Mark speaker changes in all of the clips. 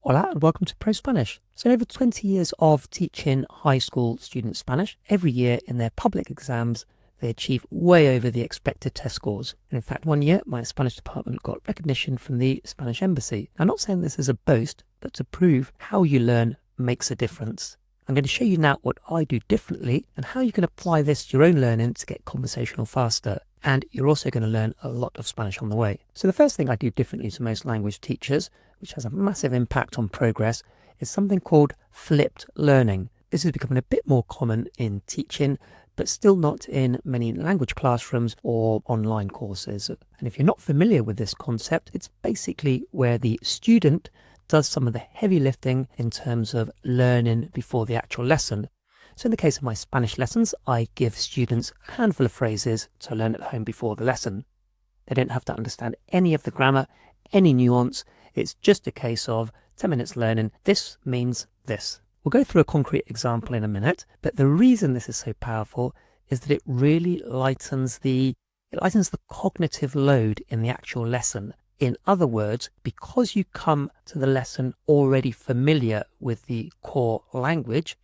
Speaker 1: Hola and welcome to ProSpanish. So in over 20 years of teaching high school students Spanish, every year in their public exams, they achieve way over the expected test scores. And in fact, one year, my Spanish department got recognition from the Spanish embassy. I'm not saying this as a boast, but to prove how you learn makes a difference. I'm going to show you now what I do differently and how you can apply this to your own learning to get conversational faster. And you're also going to learn a lot of Spanish on the way. So the first thing I do differently to most language teachers, which has a massive impact on progress, is something called flipped learning. This is becoming a bit more common in teaching, but still not in many language classrooms or online courses. And if you're not familiar with this concept, it's basically where the student does some of the heavy lifting in terms of learning before the actual lesson. So in the case of my Spanish lessons, I give students a handful of phrases to learn at home before the lesson. They don't have to understand any of the grammar, any nuance. It's just a case of 10 minutes learning. This means this. We'll go through a concrete example in a minute, but the reason this is so powerful is that it really lightens the cognitive load in the actual lesson. In other words, because you come to the lesson already familiar with the core language,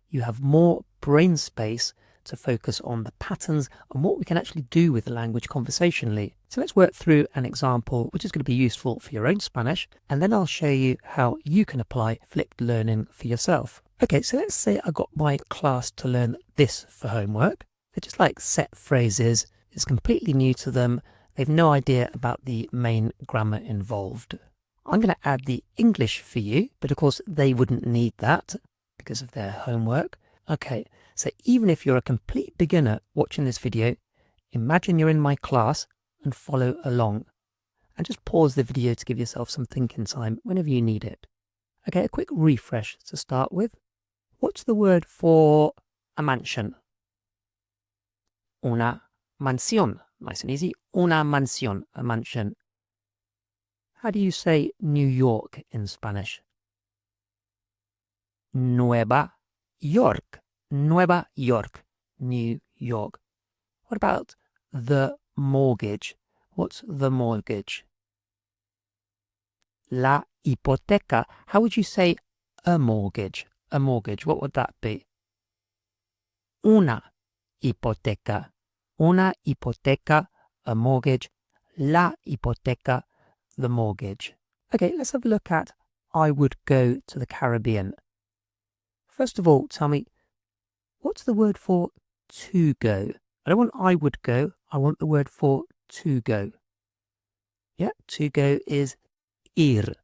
Speaker 1: you have more brain space to focus on the patterns and what we can actually do with the language conversationally. So let's work through an example which is going to be useful for your own Spanish, and then I'll show you how you can apply flipped learning for yourself. Okay, so let's say I got my class to learn this for homework. They're just like set phrases. It's completely new to them. They've no idea about the main grammar involved. I'm going to add the English for you, but of course they wouldn't need that because of their homework. Okay, so even if you're a complete beginner watching this video, imagine you're in my class and follow along. And just pause the video to give yourself some thinking time whenever you need it. Okay, a quick refresh to start with. What's the word for a mansion? Una mansión. Nice and easy. Una mansión, a mansion. How do you say New York in Spanish? Nueva York. Nueva York. New York. What about the mortgage? What's the mortgage? La hipoteca. How would you say a mortgage? A mortgage. What would that be? Una hipoteca. Una hipoteca, a mortgage. La hipoteca, the mortgage. Okay, let's have a look at I would go to the Caribbean. First of all, tell me, what's the word for to go? I don't want I would go, I want the word for to go. Yeah, to go is ir.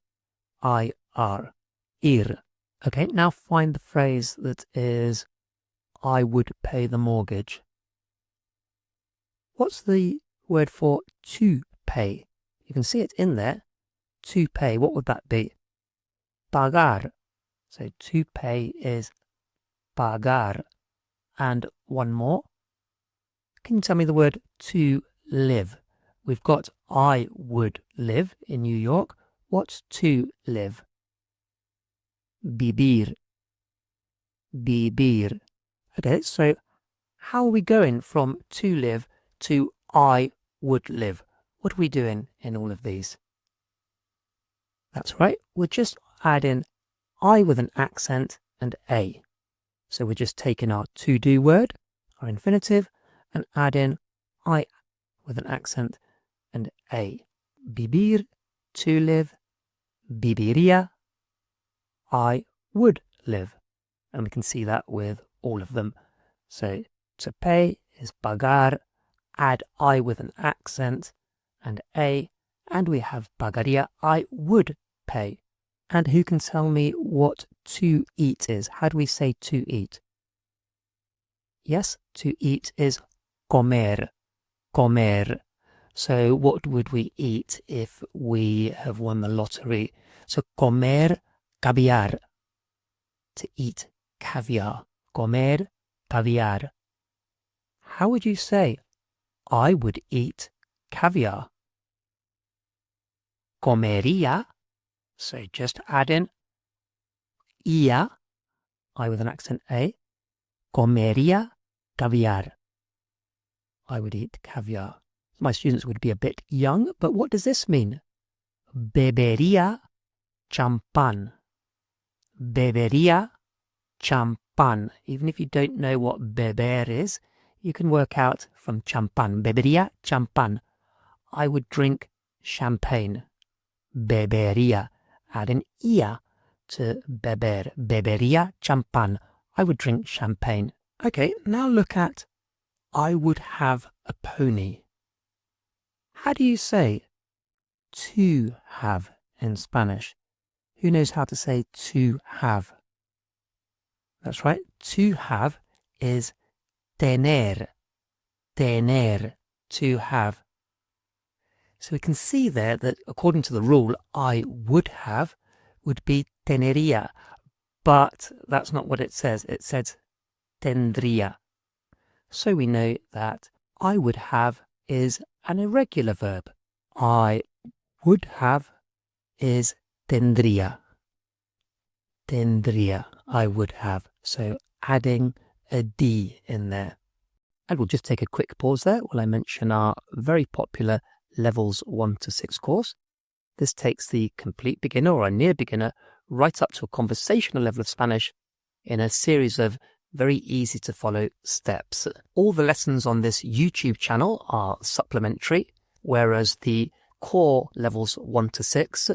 Speaker 1: I-R. Ir. Okay, now find the phrase that is I would pay the mortgage. What's the word for to pay? You can see it in there. To pay, what would that be? Pagar. So to pay is pagar. And one more. Can you tell me the word to live? We've got I would live in New York. What's to live? Vivir. Vivir. Okay, so how are we going from to live to I would live? What are we doing in all of these? That's right, we're just adding I with an accent and a. So we're just taking our to do word, our infinitive, and adding I with an accent and a. Vivir, to live. Viviría, I would live. And we can see that with all of them. So to pay is pagar, add I with an accent and a, and we have pagaría, I would pay. And who can tell me what to eat is? How do we say to eat? Yes, to eat is comer. Comer. So what would we eat if we have won the lottery? So comer caviar. To eat caviar. Comer caviar. How would you say I would eat caviar? Comería. So just add in ia, I with an accent a. Comería caviar. I would eat caviar. My students would be a bit young, but what does this mean? Bebería champán. bebería champán. Even if you don't know what beber is, you can work out from champán. Bebería champán. I would drink champagne. Bebería. Add an ia to beber. Bebería champán. I would drink champagne. Okay, now look at I would have a pony. How do you say to have in Spanish? Who knows how to say to have? That's right. To have is tener. Tener. To have. So we can see there that according to the rule, I would have would be tenería. But that's not what it says. It says tendría. So we know that I would have is an irregular verb. I would have is tendría. Tendría, I would have. So adding a D in there. And we'll just take a quick pause there while I mention our very popular Levels 1 to 6 course. This takes the complete beginner or a near beginner right up to a conversational level of Spanish in a series of very easy to follow steps. All the lessons on this YouTube channel are supplementary, whereas the core Levels 1 to 6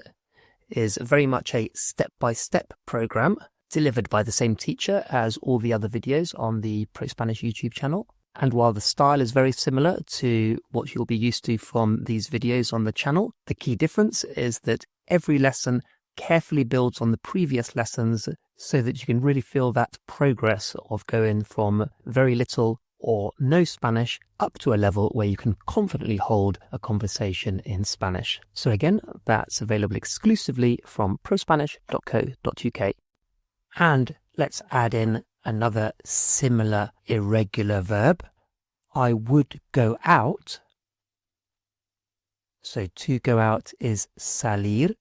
Speaker 1: is very much a step-by-step program delivered by the same teacher as all the other videos on the ProSpanish YouTube channel. And while the style is very similar to what you'll be used to from these videos on the channel, the key difference is that every lesson carefully builds on the previous lessons so that you can really feel that progress of going from very little or no Spanish up to a level where you can confidently hold a conversation in Spanish. So again, that's available exclusively from prospanish.co.uk. And let's add in another similar irregular verb. I would go out. So to go out is salir.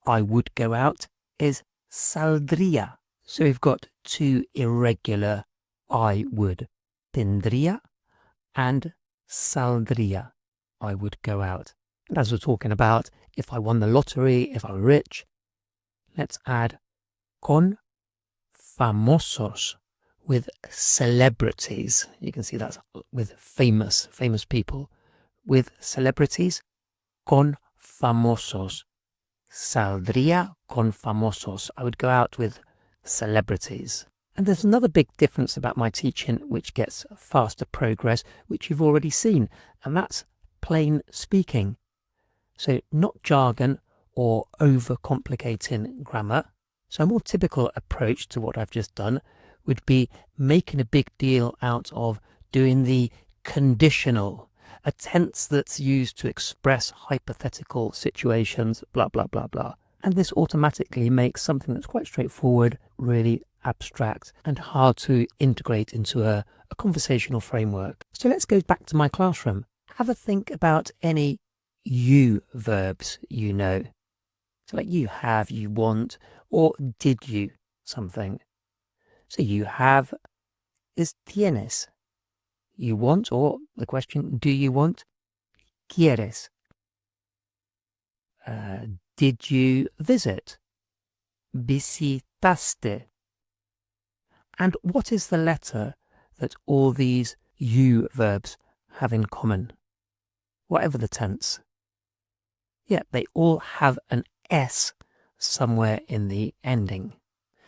Speaker 1: I would go out is saldría. So we've got two irregular I would. Tendría and saldría. I would go out. And as we're talking about, if I won the lottery, if I'm rich, let's add con famosos, with celebrities. You can see that's with famous people. With celebrities, con famosos. Saldría con famosos. I would go out with celebrities. And there's another big difference about my teaching which gets faster progress, which you've already seen, and that's plain speaking. So not jargon or overcomplicating grammar. So a more typical approach to what I've just done would be making a big deal out of doing the conditional, a tense that's used to express hypothetical situations, blah, blah, blah, blah. And this automatically makes something that's quite straightforward really abstract and hard to integrate into a conversational framework. So let's go back to my classroom. Have a think about any you verbs you know. So like you have, you want, or did you something. So you have is tienes. You want, or the question, do you want? Quieres. Did you visit? Visitaste. And what is the letter that all these you verbs have in common? Whatever the tense. Yeah, they all have an S somewhere in the ending.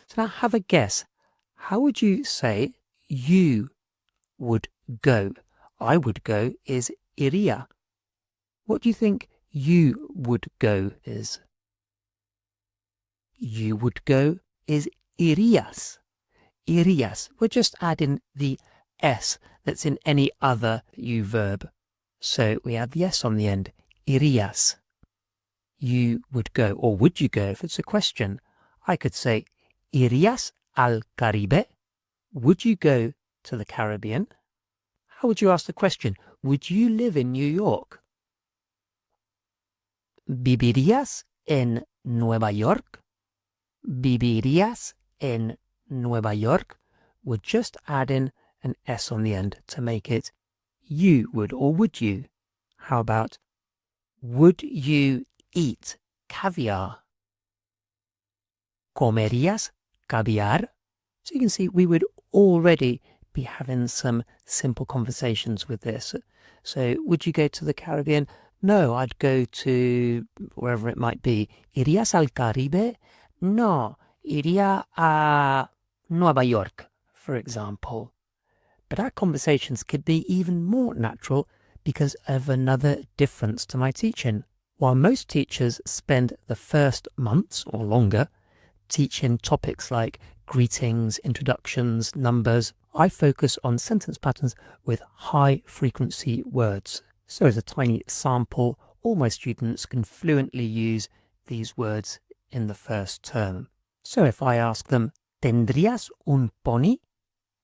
Speaker 1: So now have a guess. How would you say you would go? I would go is iría. What do you think you would go is? You would go is irías. Irías. We're just adding the S that's in any other you verb. So we add the S on the end. Irías. You would go, or would you go if it's a question? I could say, ¿Irías al Caribe? Would you go to the Caribbean? How would you ask the question? Would you live in New York? ¿Vivirías en Nueva York? ¿Vivirías en Nueva York? We're just adding an S on the end to make it you would or would you. How about, would you eat caviar? ¿Comerías caviar? So you can see we would already be having some simple conversations with this. So would you go to the Caribbean? No, I'd go to wherever it might be. ¿Irías al Caribe? No, iría a Nueva York, for example. But our conversations could be even more natural because of another difference to my teaching. While most teachers spend the first months or longer teaching topics like greetings, introductions, numbers, I focus on sentence patterns with high frequency words. So as a tiny sample, all my students can fluently use these words in the first term. So if I ask them, ¿Tendrías un pony?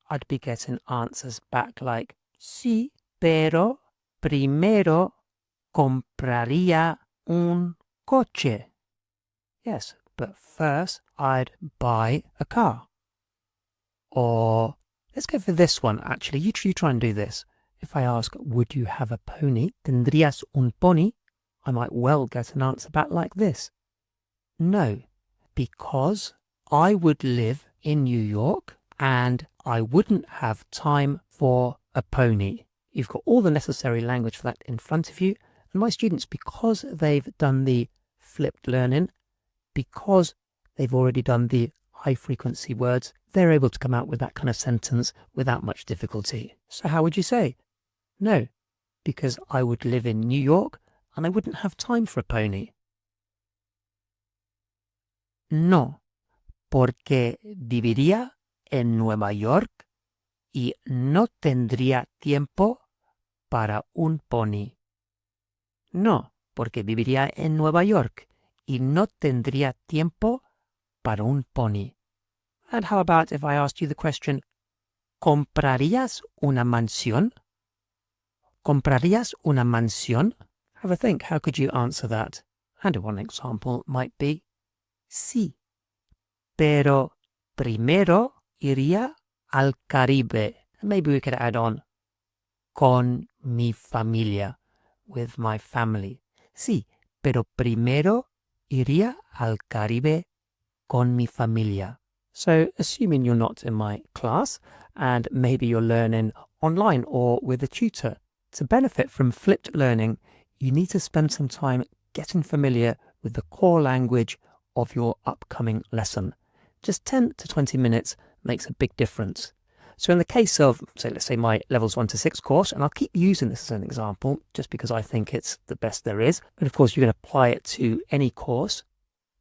Speaker 1: I'd be getting answers back like, sí, pero primero compraría un coche. Yes, but first I'd buy a car. Or let's go for this one, actually. You try and do this. If I ask, would you have a pony? ¿Tendrías un pony? I might well get an answer back like this. No, because I would live in New York and I wouldn't have time for a pony. You've got all the necessary language for that in front of you. And my students, because they've done the flipped learning, because they've already done the high frequency words, they're able to come out with that kind of sentence without much difficulty. So how would you say? No, because I would live in New York and I wouldn't have time for a pony. No, porque viviría en Nueva York y no tendría tiempo para un pony. No, porque viviría en Nueva York y no tendría tiempo para un pony. And how about if I asked you the question, ¿comprarías una mansión? ¿Comprarías una mansión? Have a think, how could you answer that? And one example might be, sí, pero primero iría al Caribe. And maybe we could add on, con mi familia, with my family. Sí, pero primero iría al Caribe con mi familia. So, assuming you're not in my class and maybe you're learning online or with a tutor, to benefit from flipped learning, you need to spend some time getting familiar with the core language of your upcoming lesson. Just 10 to 20 minutes makes a big difference. So in the case of, let's say my levels 1 to 6 course, and I'll keep using this as an example just because I think it's the best there is, but of course you can apply it to any course.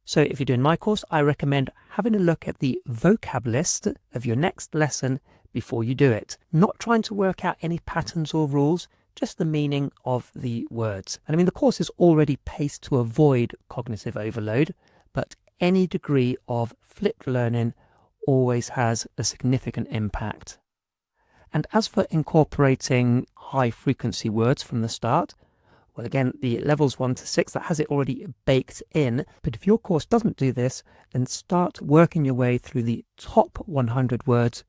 Speaker 1: So if you're doing my course, I recommend having a look at the vocab list of your next lesson before you do it. Not trying to work out any patterns or rules, just the meaning of the words. And I mean, the course is already paced to avoid cognitive overload, but any degree of flipped learning always has a significant impact. And as for incorporating high frequency words from the start, well, again, the levels 1 to 6, that has it already baked in. But if your course doesn't do this, then start working your way through the top 100 words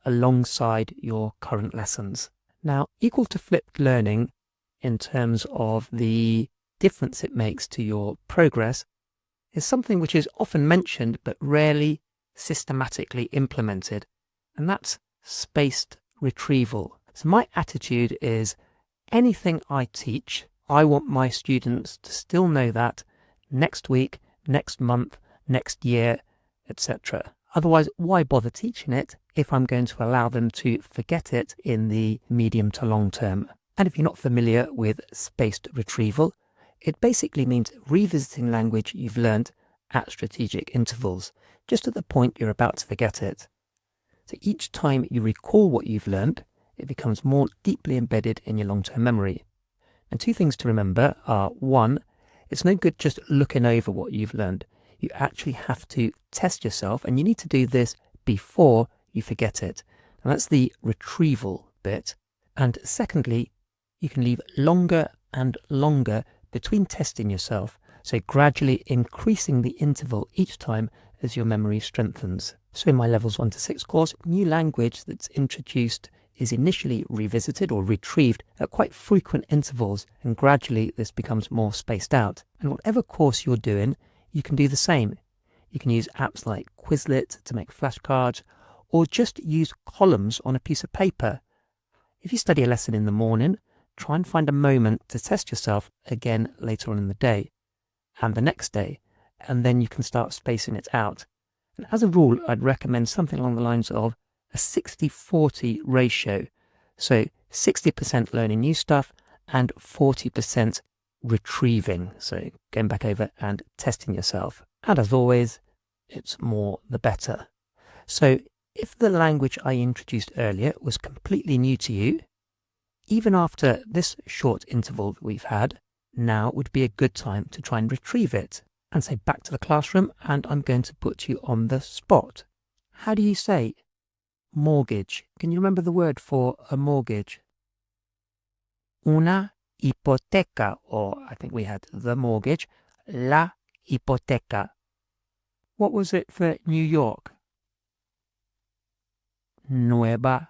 Speaker 1: alongside your current lessons. Now, equal to flipped learning in terms of the difference it makes to your progress is something which is often mentioned but rarely systematically implemented, and that's spaced retrieval. So my attitude is anything I teach, I want my students to still know that next week, next month, next year, etc. Otherwise, why bother teaching it if I'm going to allow them to forget it in the medium to long term? And if you're not familiar with spaced retrieval, it basically means revisiting language you've learned at strategic intervals, just at the point you're about to forget it. So each time you recall what you've learned, it becomes more deeply embedded in your long-term memory. And two things to remember are, one, it's no good just looking over what you've learned. You actually have to test yourself, and you need to do this before you forget it. And that's the retrieval bit. And secondly, you can leave longer and longer between testing yourself, so gradually increasing the interval each time as your memory strengthens. So in my levels 1 to 6 course, new language that's introduced is initially revisited or retrieved at quite frequent intervals, and gradually this becomes more spaced out. And whatever course you're doing, you can do the same. You can use apps like Quizlet to make flashcards, or just use columns on a piece of paper. If you study a lesson in the morning, try and find a moment to test yourself again later on in the day and the next day, and then you can start spacing it out. And as a rule, I'd recommend something along the lines of a 60-40 ratio. So 60% learning new stuff and 40% retrieving. So going back over and testing yourself. And as always, it's more the better. So if the language I introduced earlier was completely new to you, even after this short interval that we've had, now would be a good time to try and retrieve it and say back to the classroom, and I'm going to put you on the spot. How do you say mortgage? Can you remember the word for a mortgage? Una hipoteca, or I think we had the mortgage, la hipoteca. What was it for New York? Nueva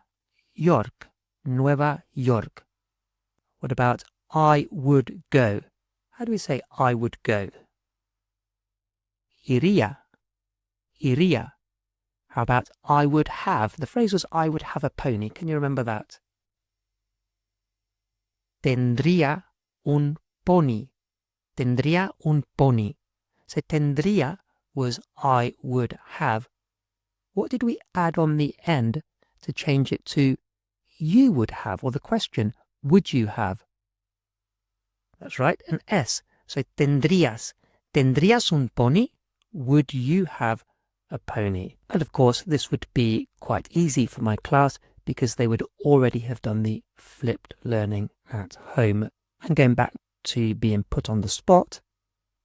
Speaker 1: York. Nueva York. What about I would go? How do we say I would go? Iría. Iría. How about I would have? The phrase was I would have a pony. Can you remember that? Tendría un pony. Tendría un pony. So tendría was I would have. What did we add on the end to change it to you would have, or the question, would you have? That's right, an S. So tendrías. ¿Tendrías un pony? Would you have a pony? And of course, this would be quite easy for my class because they would already have done the flipped learning at home. And going back to being put on the spot,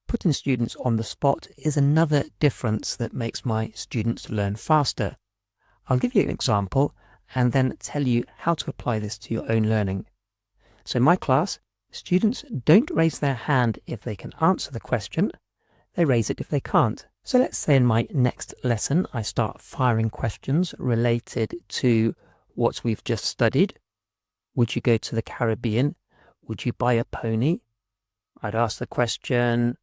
Speaker 1: putting students on the spot is another difference that makes my students learn faster. I'll give you an example and then tell you how to apply this to your own learning. So in my class, students don't raise their hand if they can answer the question. They raise it if they can't. So let's say in my next lesson, I start firing questions related to what we've just studied. Would you go to the Caribbean? Would you buy a pony? I'd ask the question,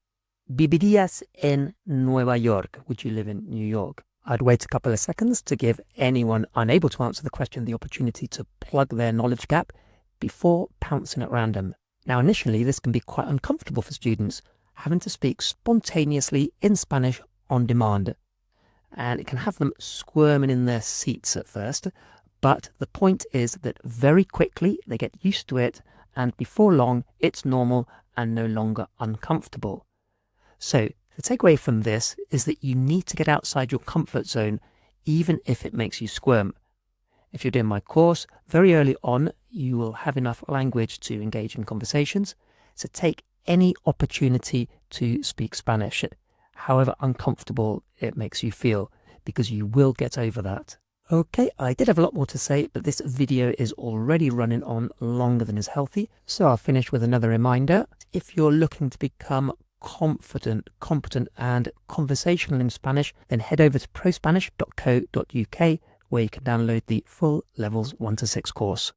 Speaker 1: ¿vivirías en Nueva York? Would you live in New York? I'd wait a couple of seconds to give anyone unable to answer the question the opportunity to plug their knowledge gap before pouncing at random. Now, initially, this can be quite uncomfortable for students, having to speak spontaneously in Spanish on demand. And it can have them squirming in their seats at first, but the point is that very quickly they get used to it, and before long, it's normal and no longer uncomfortable. So, the takeaway from this is that you need to get outside your comfort zone, even if it makes you squirm. If you're doing my course, very early on, you will have enough language to engage in conversations, so take any opportunity to speak Spanish, however uncomfortable it makes you feel, because you will get over that. Okay, I did have a lot more to say, but this video is already running on longer than is healthy, so I'll finish with another reminder. If you're looking to become confident, competent and conversational in Spanish, then head over to prospanish.co.uk where you can download the full levels 1 to 6 course.